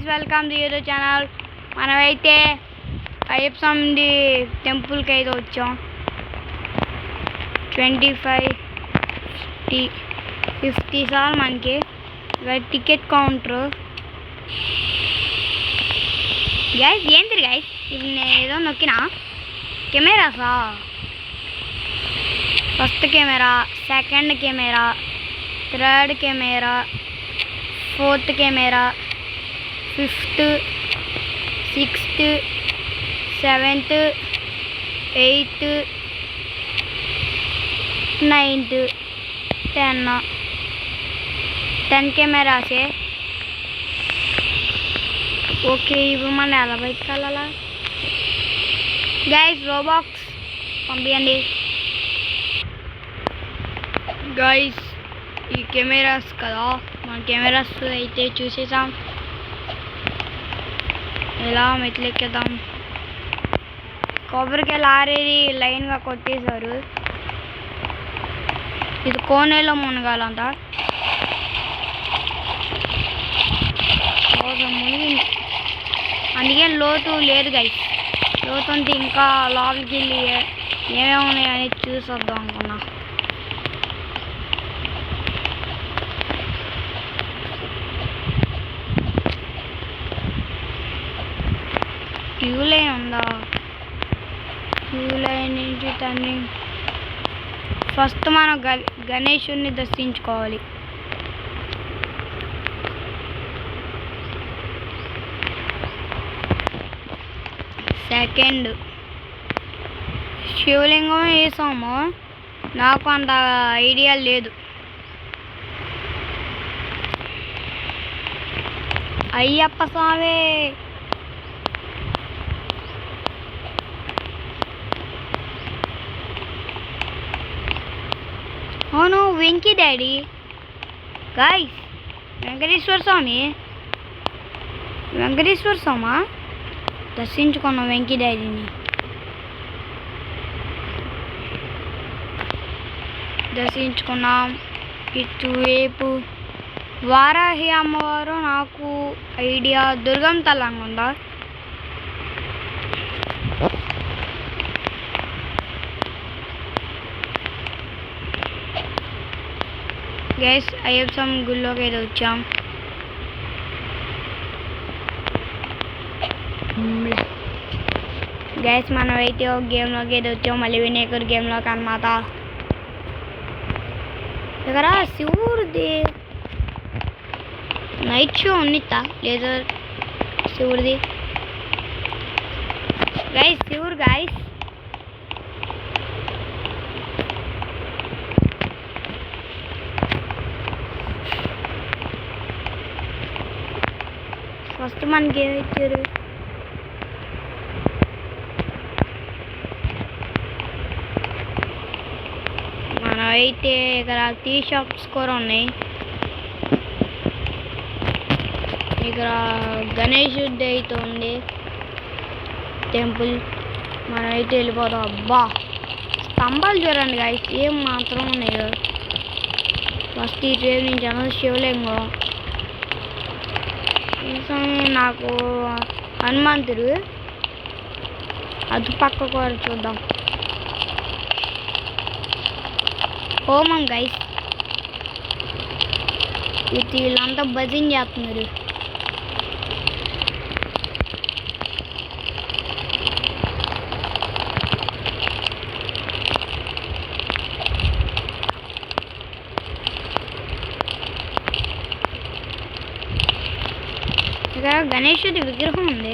guys, welcome to YouTube channel. మనమైతే అయ్యప్ప స్వామి టెంపుల్కి అయితే వచ్చాం. 50 సార్లు మనకి టికెట్ కౌంటర్. గైస్ ఏంటి గైస్ ఇది నేను ఏదో నొక్కినా కెమెరాసా? First camera, second camera, third camera, fourth camera, fifth, sixth, seventh, eighth, ninth, 10 కెమెరాసే. ఓకే, ఇప్పుడు మనం ఎలా బయటకు వెళ్ళాలా? గైస్ రోబాక్స్ పంపించండి. గైస్ ఈ కెమెరాస్ కదా, మన కెమెరాస్ అయితే చూసేసాం. ఎలా మెట్లెక్కేద్దాం. కొబ్బరికాయ లారేది లైన్గా కొట్టేశారు. ఇది కోనేలో మునగాలంట. మునిగింది, అందుకే లోతు లేదు గైస్. లోతు అంటే ఇంకా లోపలికి వెళ్ళి ఏమేమి ఉన్నాయని చూసొద్దాం అనుకున్నా. క్యూ లైన్ ఉందా? క్యూ లైన్ నుంచి తన్ని ఫస్ట్ మనం గణేశుడిని దర్శించుకోవాలి. సెకండ్ శివలింగం వేసాము. నాకు అంత ఐడియా లేదు. అయ్యప్ప స్వామి అవును, వెంకీ డాడీ గాయస్. వెంకటేశ్వర స్వామి దర్శించుకున్నాం. వెంకీ డాడీని దర్శించుకున్నాం. ఇటువైపు వారాహి అమ్మవారు నాకు ఐడియా. దుర్గం తల్లంగా ఉందా? గైస్ అయ్యప్ప స్వామి గుళ్ళోకి అయితే వచ్చాం. గైస్ మనం అయితే ఒక గేమ్లోకి అయితే వచ్చాం. మళ్ళీ వినాయకుడి గేమ్లోకి అన్నమాట. దగ్గర శివుడిది నైట్ షో ఉన్నిత్తా లేదా? శివుడిది గైస్, శివుడు గైస్. ఫస్ట్ మనకి ఏమి ఇచ్చారు? మనం అయితే ఇక్కడ టీ షాప్స్ కూడా ఉన్నాయి. ఇక్కడ గణేశుడి అయితే ఉంది టెంపుల్. మనం అయితే వెళ్ళిపోతాం. అబ్బా స్తంభాలు చూడండి గాయస్, ఏం మాత్రం ఉన్నాయి. ఫస్ట్ ఈ ట్రైన్ నుంచి అన్నది శివలింగం. నాకు హనుమంతుడు అటు పక్క కూడా చూద్దాం. హోమం గైస్, వీళ్ళంతా భజన చేస్తున్నారు. ఇక్కడ గణేశుడి విగ్రహం ఉంది,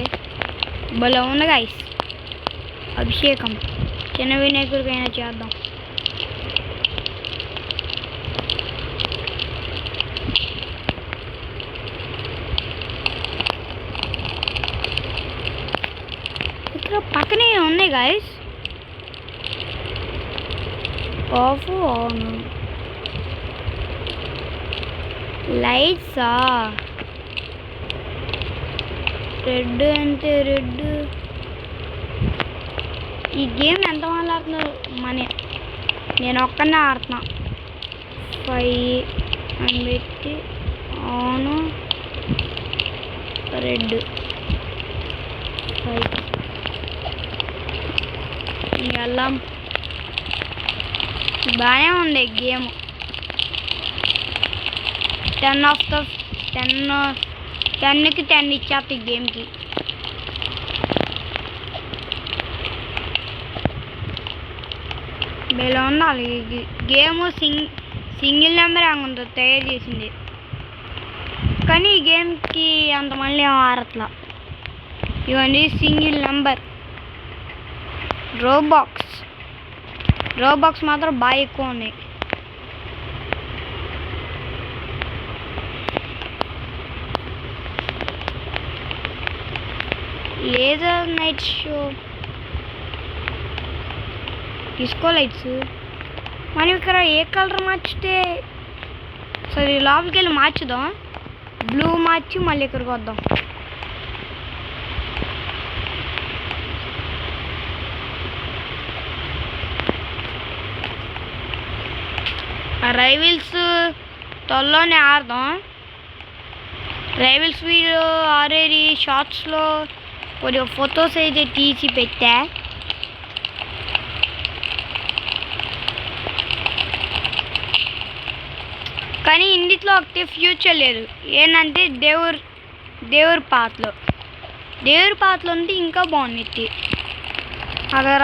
భలే ఉంది గైస్. అభిషేకం చిన్న వినాయకుడికైనా చేద్దాం. ఇక్కడ పక్కనే ఉన్నాయి గైస్. ఆఫ్ ఆన్ లైట్సా? రెడ్ అంటే రెడ్. ఈ గేమ్ ఎంత మంది ఆడుతున్నారు? నేను ఒక్కనే ఆడుతున్నా. 5 అని పెట్టి ఆను రెడ్ వెళ్ళాం. బాగానే ఉంది గేమ్. 10కి 10 ఇచ్చేస్తా ఈ గేమ్కి. ఇలా ఉండాలి గేమ్. సింగిల్ నెంబర్ అంత తయారు చేసింది, కానీ ఈ గేమ్కి అంత మళ్ళీ ఆరట్లా. ఇవన్నీ సింగిల్ నెంబర్. రోబాక్స్ మాత్రం బాగా ఎక్కువ ఉన్నాయి. Laser night show, disco lights. మనం ఇక్కడ ఏ కలర్ మార్చితే సరే లోపలికి వెళ్ళి మార్చుదాం. బ్లూ మార్చి మళ్ళీ ఇక్కడికి వద్దాం. రైవిల్స్ త్వరలోనే ఆడదాం. రైవిల్స్ వీడియో ఆల్రెడీ షార్ట్స్లో కొద్దిగా ఫొటోస్ అయితే తీసి పెట్టా. కానీ ఇందులో ఒకటి ఫ్యూచర్ లేదు. ఏంటంటే దేవుడి పాటలో ఉంటే ఇంకా బాగుంది. అక్కడ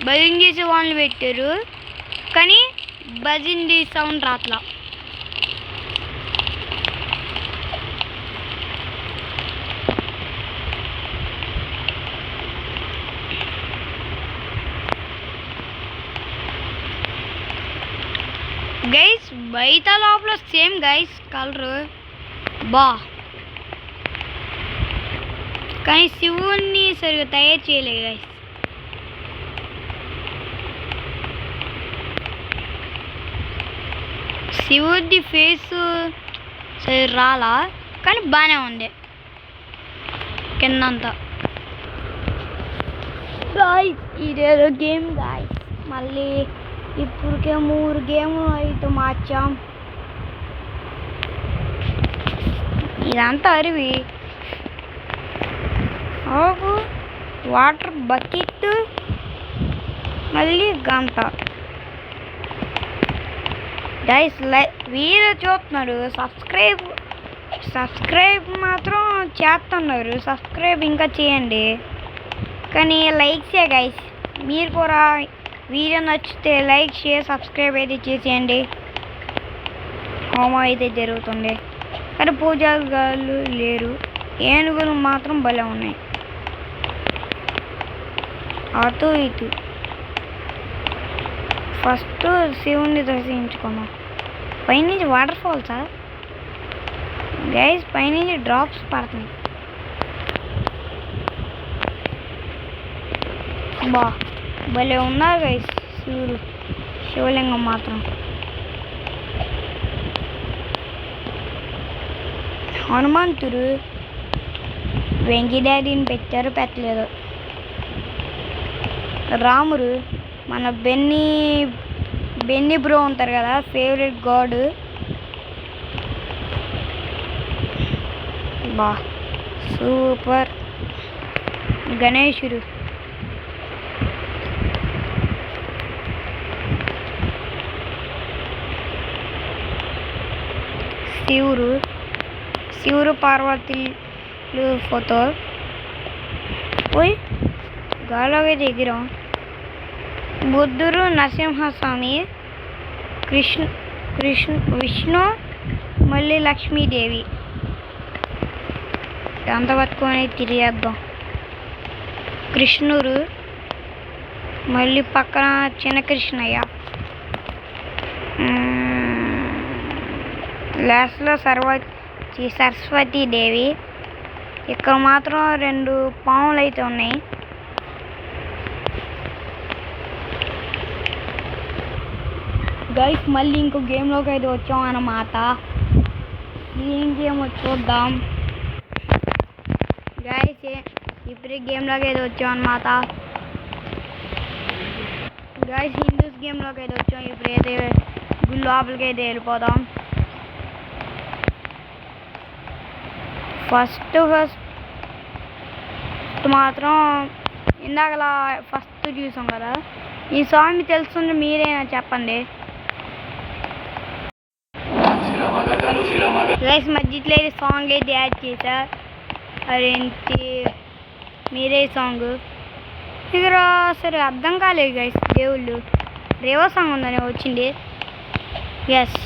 భజన చేసే వాళ్ళు పెట్టారు, కానీ భజన సౌండ్ రాట్లా. గైస్ బయట లోపల సేమ్ గైస్ కలరు కానీ శివుణ్ణి సరిగ్గా తయారు చేయలేదు గైస్. శివుడి ఫేస్ సరి రాలా, కానీ బాగానే ఉంది కిందంతా. గాయ్స్ ఇదేదో గేమ్ గాయ్స్. మళ్ళీ ఇప్పటికే 3 గేమ్లు అయితే మార్చాం. ఇదంతా అరివి వాటర్ బకెట్, మళ్ళీ గంట. గైస్ వీడియో చూస్తున్నారు, సబ్స్క్రైబ్ మాత్రం చేస్తున్నారు. సబ్స్క్రైబ్ ఇంకా చేయండి, కానీ లైక్సే గైస్. మీరు కూడా వీడియో నచ్చితే లైక్ షేర్ సబ్స్క్రైబ్ అయితే చేసేయండి. హోమం అయితే జరుగుతుంది, కానీ పూజారులు లేరు. ఏనుగులు మాత్రం భలే ఉన్నాయి, అటు ఇటు. ఫస్ట్ శివుణ్ణి దర్శించుకున్నాం. పైనుంచి వాటర్ ఫాల్సా గైస్? పైనుంచి డ్రాప్స్ పడుతుంది. భలే ఉన్నారు గైస్ శివలింగం మాత్రం. హనుమంతుడు వెంకీ డాడీని పెట్టారు, పెట్టలేదు. రాముడు మన బెన్నీ బ్రో ఉంటారు కదా, ఫేవరెట్ గాడ్. సూపర్. గణేశుడు, శివుడు పార్వతీలు ఫోటో. పోయి గాలోకి దిగిరాం. బుద్ధుడు, నరసింహస్వామి, విష్ణు, మళ్ళీ లక్ష్మీదేవి. అంత పట్టుకొని తిరిగేద్దాం. కృష్ణుడు, మళ్ళీ పక్కన చిన్న కృష్ణయ్య. లాస్ట్లో సరస్వతీదేవి. ఇక్కడ మాత్రం 2 పాములు అయితే ఉన్నాయి. గైస్ మళ్ళీ ఇంకో గేమ్లోకి అయితే వచ్చాం అన్నమాట. ఏం గేమ్ చూద్దాం గైస్. ఇప్పుడు గేమ్లోకి అయితే వచ్చాం అన్నమాట గైస్. హిందూస్ గేమ్లోకి అయితే వచ్చాం. ఇప్పుడైతే లోపలికి అయితే వెళ్ళిపోదాం. ఫస్ట్ మాత్రం ఇందాకలా ఫస్ట్ చూసాం కదా, ఈ సాంగ్ తెలుస్తుంది మీరేనా చెప్పండి గైస్. మధ్యలో సాంగ్ అయితే యాడ్ చేశా, అదేంటి మీరే సాంగ్ ఇక్కడ సరే అర్థం కాలేదు గైస్. దేవుళ్ళు రేవో సాంగ్ ఉందని వచ్చింది. ఎస్,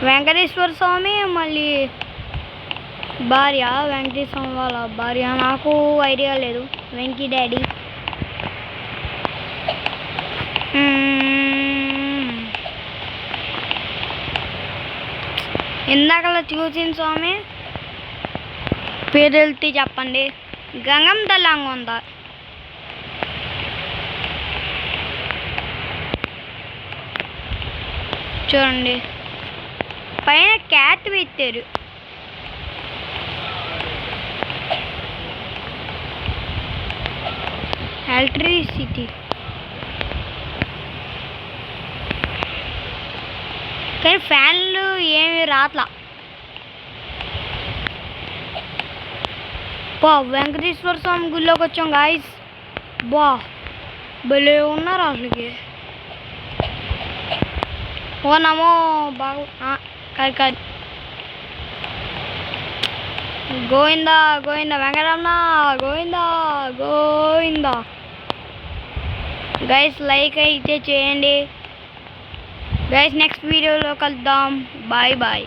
వెంకటేశ్వర స్వామి మళ్ళీ భార్య, వెంకటేశ్వర స్వామి వాళ్ళ భార్య, నాకు ఐడియా లేదు. వెంకీ డాడీ ఇందాకలా చూసిన స్వామి పేరు వెళ్తే చెప్పండి. గంగం తల్లంగా ఉందా? చూడండి పైన క్యాట్ పెట్టారు. ఎలక్ట్రిసిటీ కానీ ఫ్యాన్లు ఏమి రాట్లా. బా వెంకటేశ్వర స్వామి గుళ్ళోకి వచ్చాం గాయస్. బా భలే ఉన్నారు అసలుకి. ఓ నమో బాగా కాదు గోవిందా గోవిందా వెంకటరమణ గోవిందా గోవిందా. గైస్ లైక్ అయితే చేయండి గైస్. నెక్స్ట్ వీడియోలో కలుద్దాం. Bye bye.